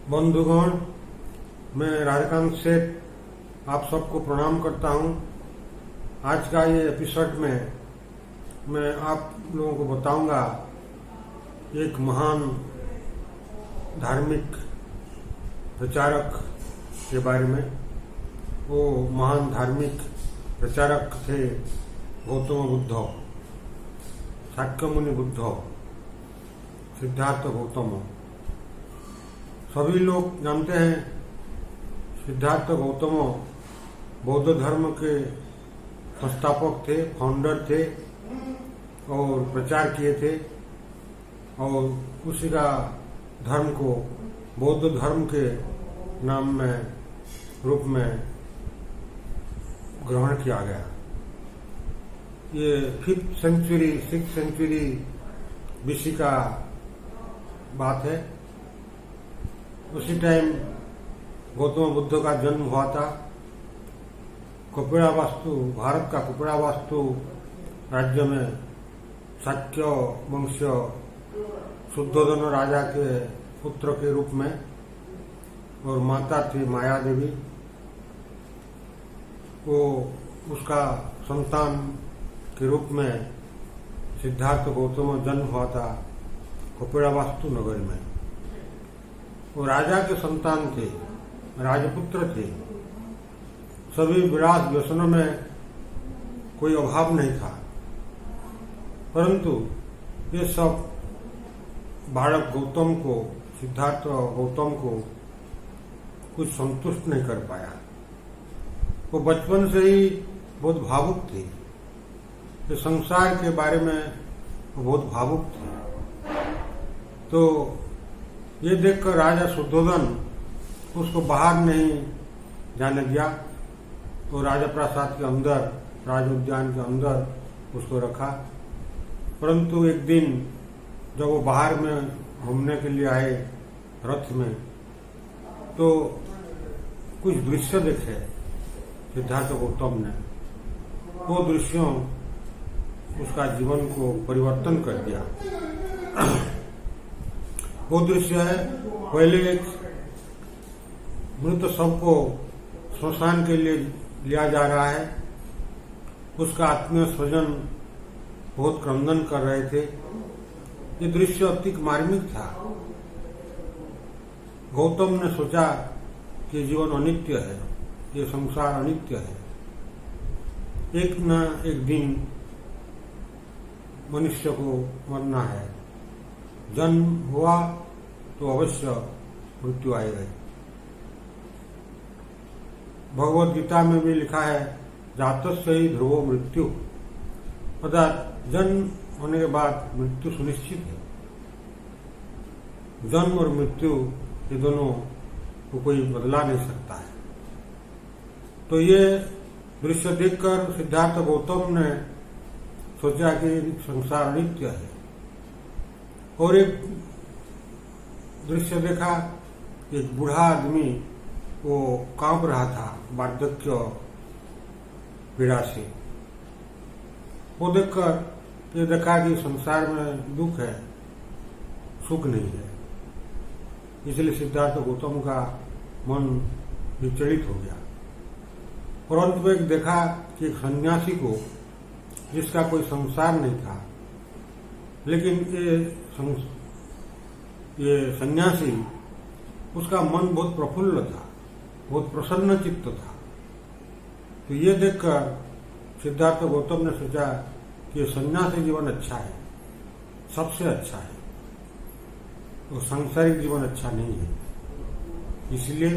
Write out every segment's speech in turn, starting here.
बंधुगण, मैं राधाकांत सेठ आप सबको प्रणाम करता हूं। आज का ये एपिसोड में मैं आप लोगों को बताऊंगा एक महान धार्मिक प्रचारक के बारे में। वो महान धार्मिक प्रचारक थे गौतम बुद्ध, शाक्यमुनि बुद्ध, सिद्धार्थ गौतम। सभी लोग जानते हैं सिद्धार्थ गौतम बौद्ध धर्म के संस्थापक थे, फाउंडर थे और प्रचार किए थे और उसी का धर्म को बौद्ध धर्म के नाम में रूप में ग्रहण किया गया। ये 5th century 6th century BC का बात है। उसी टाइम गौतम बुद्ध का जन्म हुआ था। कपिलावस्तु, भारत का कपिलावस्तु राज्य में शाक्य वंश शुद्धोधन राजा के पुत्र के रूप में, और माता थी माया देवी। वो उसका संतान के रूप में सिद्धार्थ गौतम जन्म हुआ था कपिलावस्तु नगर में। वो राजा के संतान थे, राजपुत्र थे। सभी विलास व्यसनों में कोई अभाव नहीं था, परंतु ये सब बालक गौतम को, सिद्धार्थ गौतम को कुछ संतुष्ट नहीं कर पाया। वो बचपन से ही बहुत भावुक थे। ये संसार के बारे में वो बहुत भावुक थे। तो ये देखकर राजा शुद्धोधन उसको बाहर नहीं जाने दिया, तो राजा प्रासाद के अंदर, राज उद्यान के अंदर उसको रखा। परंतु एक दिन जब वो बाहर में घूमने के लिए आए रथ में, तो कुछ दृश्य देखे सिद्धार्थ गौतम ने। वो दृश्यों उसका जीवन को परिवर्तन कर दिया। वो दृश्य है, पहले एक मृत शव को श्मशान के लिए लिया जा रहा है। उसका आत्मीय स्वजन बहुत क्रंदन कर रहे थे। ये दृश्य अति मार्मिक था। गौतम ने सोचा कि जीवन अनित्य है, ये संसार अनित्य है। एक न एक दिन मनुष्य को मरना है। जन्म हुआ तो अवश्य मृत्यु आएगा। भगवद गीता में भी लिखा है, जातस्य ही ध्रुवो मृत्यु, अर्थात जन्म होने के बाद मृत्यु सुनिश्चित है। जन्म और मृत्यु ये दोनों को कोई बदला नहीं सकता है। तो ये दृश्य देखकर सिद्धार्थ गौतम ने सोचा कि संसार अनित्य है। और एक दृश्य देखा, एक बूढ़ा आदमी वो कांप रहा था वार्धक्य पीड़ा से। वो देखकर ये देखा कि संसार में दुख है, सुख नहीं है। इसलिए सिद्धार्थ गौतम का मन विचलित हो गया। परंतु एक देखा कि एक सन्यासी को, जिसका कोई संसार नहीं था, लेकिन ये सन्यासी, उसका मन बहुत प्रफुल्ल था, बहुत प्रसन्न चित्त था। तो ये देखकर सिद्धार्थ गौतम ने सोचा कि सन्यासी जीवन अच्छा है, सबसे अच्छा है, तो सांसारिक जीवन अच्छा नहीं है। इसलिए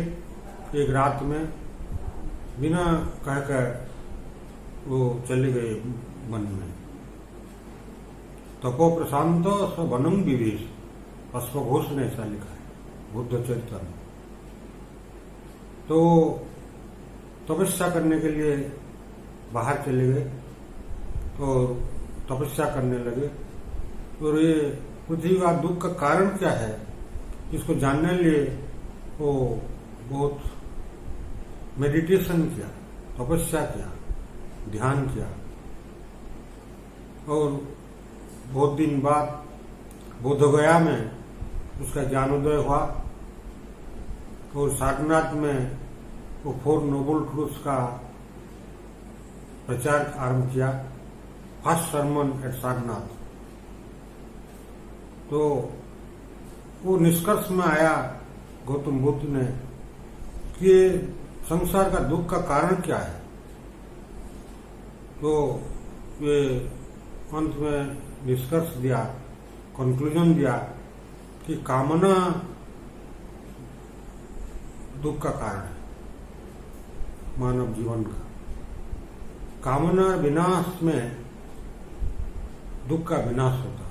एक रात में बिना कहकर वो चले गए वन में। तपो प्रशांत स वनम विवेश, अश्वघोष ने ऐसा लिखा है बुद्ध चरित्र में। तो तपस्या करने के लिए बाहर चले गए और तपस्या करने लगे। और ये पृथ्वी का दुख का कारण क्या है, इसको जानने के लिए वो बहुत मेडिटेशन किया, तपस्या किया, ध्यान किया। और बहुत दिन बाद बोधगया में उसका ज्ञानोदय हुआ। और सारनाथ में वो 4 नोबल ट्रूथ्स का प्रचार आरंभ किया, फर्स्ट सरमन एट सारनाथ। तो वो निष्कर्ष में आया गौतम बुद्ध ने कि संसार का दुख का कारण क्या है। तो वे अंत में निष्कर्ष दिया, कंक्लूजन दिया कि कामना दुख का कारण है मानव जीवन का। कामना विनाश में दुख का विनाश होता,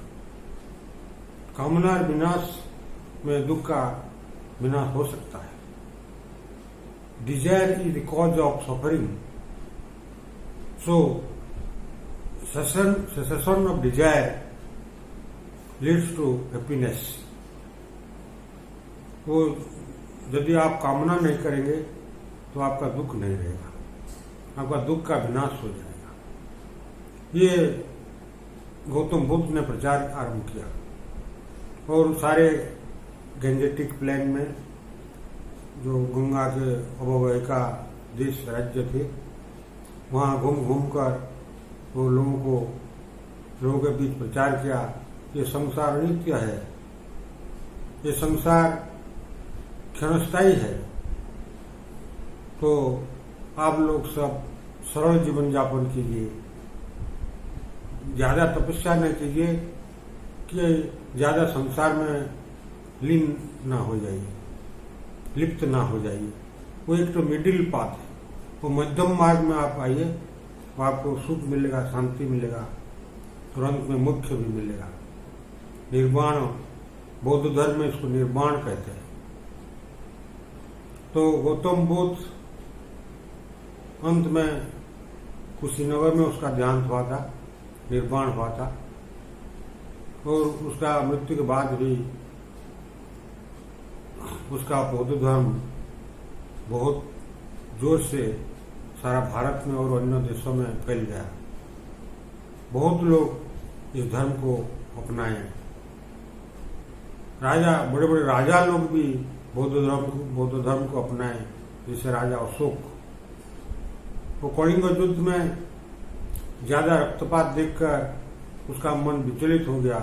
कामना विनाश में दुख का विनाश हो सकता है। Desire is the cause of suffering, so cessation of desire leads to happiness. वो यदि आप कामना नहीं करेंगे तो आपका दुख नहीं रहेगा, आपका दुख का विनाश हो जाएगा। ये गौतम बुद्ध ने प्रचार आरंभ किया और सारे गंजेटिक प्लेन में जो गंगा के अववाहिका देश राज्य थे वहाँ घूम घूम कर वो लोगों के बीच प्रचार किया। ये संसार नित्य है, ये संसार क्षणस्थायी है, तो आप लोग सब सरल जीवन यापन कीजिए, ज्यादा तपस्या न कीजिए कि ज्यादा संसार में लीन ना हो जाइए, लिप्त ना हो जाइए। वो एक तो मिडिल पाथ है, वो मध्यम मार्ग में आप आइए तो आपको सुख मिलेगा, शांति मिलेगा, तुरंत में मोक्ष भी मिलेगा। निर्वाण, बौद्ध धर्म में इसको निर्वाण कहते हैं। तो गौतम बुद्ध अंत में कुशीनगर में उसका देहांत हुआ था, निर्वाण हुआ था, और उसका मृत्यु के बाद भी उसका बौद्ध धर्म बहुत जोर से सारा भारत में और अन्य देशों में फैल गया। बहुत लोग इस धर्म को अपनाए, राजा, बड़े बड़े राजा लोग भी बौद्ध धर्म को अपनाए, जैसे राजा अशोक। वो कलिंग युद्ध में ज्यादा रक्तपात देखकर उसका मन विचलित हो गया,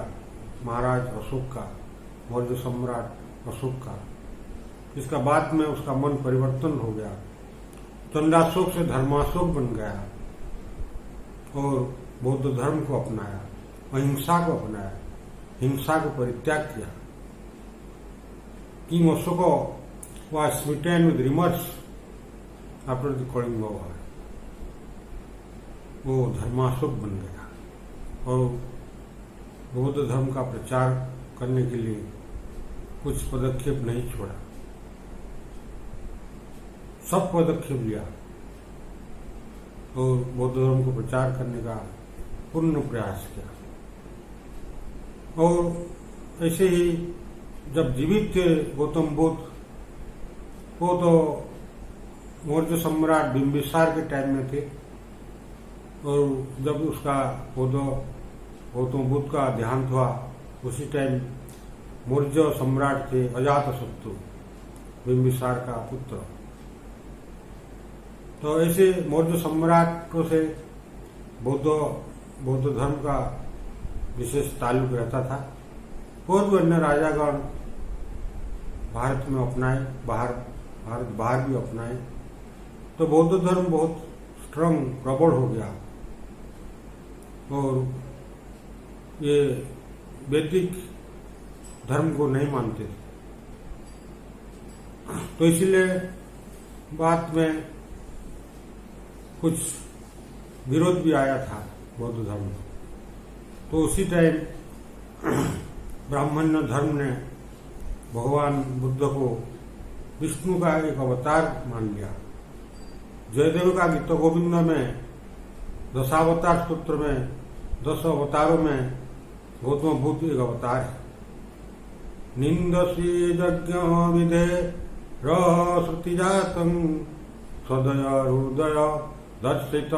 महाराज अशोक का, मौर्य सम्राट अशोक का। इसका बाद में उसका मन परिवर्तन हो गया, चंडाशोक से धर्माशोक बन गया और बौद्ध धर्म को अपनाया, अहिंसा को अपनाया, हिंसा को परित्याग किया। King Ashok was smitten with remorse after the Kalinga War. वो धर्माशोक बन गया और बौद्ध धर्म का प्रचार करने के लिए कुछ पदक्षेप नहीं छोड़ा, सब पदक्षेप लिया और बौद्ध धर्म को प्रचार करने का पूर्ण प्रयास किया। और ऐसे ही जब जीवित थे गौतम बुद्ध, वो तो मौर्य सम्राट बिंबिसार के टाइम में थे, और जब उसका गौतम बुद्ध का देहांत हुआ उसी टाइम मौर्य सम्राट थे अजातशत्रु, बिंबिसार का पुत्र। तो ऐसे मौर्य सम्राटों से बौद्ध धर्म का विशेष ताल्लुक रहता था, और भी अन्य राजागण भारत में अपनाए, भारत बाहर भी अपनाए। तो बौद्ध धर्म बहुत स्ट्रांग, प्रबल हो गया और ये वैदिक धर्म को नहीं मानते थे। तो इसीलिए बाद में कुछ विरोध भी आया था बौद्ध धर्म में। तो उसी टाइम ब्राह्मण्य धर्म ने भगवान बुद्ध को विष्णु का एक अवतार मान लिया। जयदेव का गीता गोविंद में 10 अवतार सूत्र में 10 अवतारों में गौतम बुद्ध एक अवतार है। निंदसी यज्ञ विधे श्रुति जातम सदय हृदय दर्शित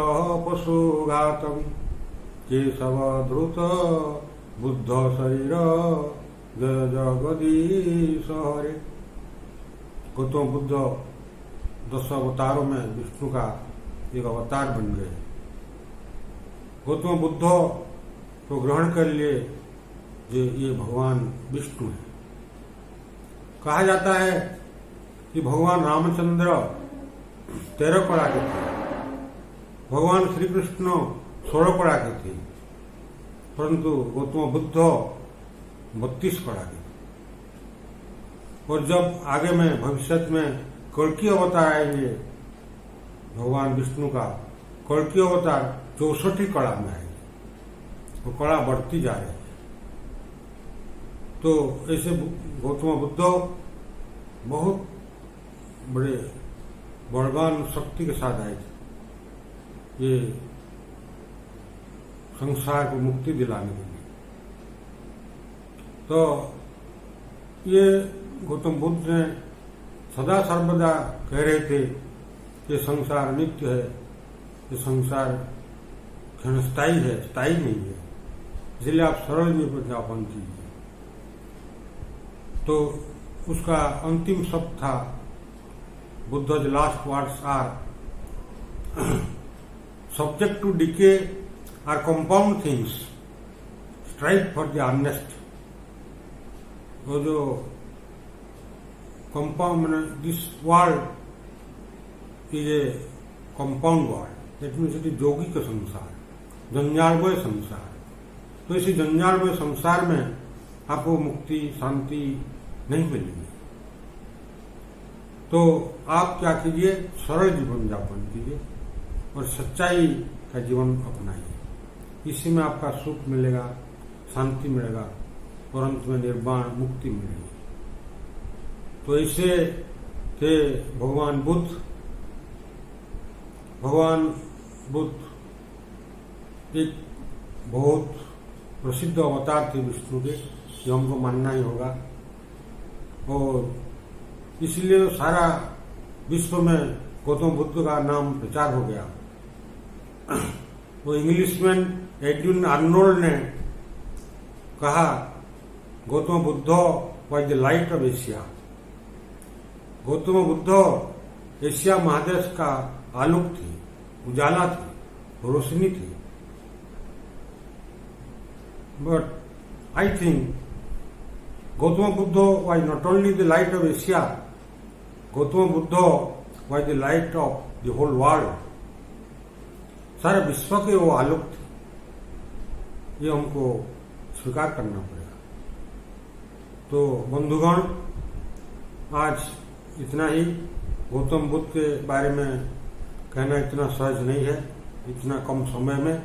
पशुघातम केशव धृत बुद्ध शरीर जय जगदीश हरे। गौतम बुद्ध 10 अवतारों में विष्णु का एक अवतार बन गए। गौतम बुद्ध को ग्रहण कर लिए ये भगवान विष्णु है। कहा जाता है कि भगवान रामचंद्र 13 कला के थे, भगवान श्री कृष्ण 16 कला के थे, परंतु गौतम बुद्ध 32 कला के थे। और जब आगे में भविष्य में कल्कि अवतार आएंगे भगवान विष्णु का, कल्कि अवतार 64 कला में आएंगे, वो कला बढ़ती जा रही है। तो ऐसे गौतम बुद्ध बहुत बड़े बलवान शक्ति के साथ आए थे ये संसार को मुक्ति दिलाने के लिए। तो ये गौतम बुद्ध ने सदा सर्वदा कह रहे थे कि संसार नित्य है, ये संसार क्षणस्थायी है, स्थायी नहीं है, इसलिए आप सरल जीवन यापन कीजिए। तो उसका अंतिम शब्द था, बुद्ध's last words are subject to decay or compound things, strive for the honest। वो जो compound, this world is a compound world, that means it is योगी का संसार, जंजालमय संसार। तो इसी जंजालमय संसार में आपको मुक्ति शांति नहीं मिलेगी। तो आप क्या कीजिए, सरल जीवन यापन कीजिए और सच्चाई का जीवन अपनाइए। इसी में आपका सुख मिलेगा, शांति मिलेगा और अंत में निर्वाण मुक्ति मिलेगी। तो ऐसे थे भगवान बुद्ध। भगवान बुद्ध एक बहुत प्रसिद्ध अवतार थे विष्णु के, जो हमको मानना ही होगा। और इसलिए सारा विश्व में गौतम बुद्ध का नाम प्रचार हो गया। वो इंग्लिशमैन एडविन आर्नोल्ड ने कहा, Gautam Buddha was the light of Asia. Gautam Buddha Asia महादेश का आलोक थी, उजाला थी, रोशनी थी। But I think Gautama Buddha was not only the light of Asia, Gautama Buddha was the light of the whole world। सारे विश्व के वो आलोक थे, ये हमको स्वीकार करना पड़ेगा। तो बंधुगण, आज इतना ही। गौतम बुद्ध के बारे में कहना इतना सहज नहीं है, इतना कम समय में।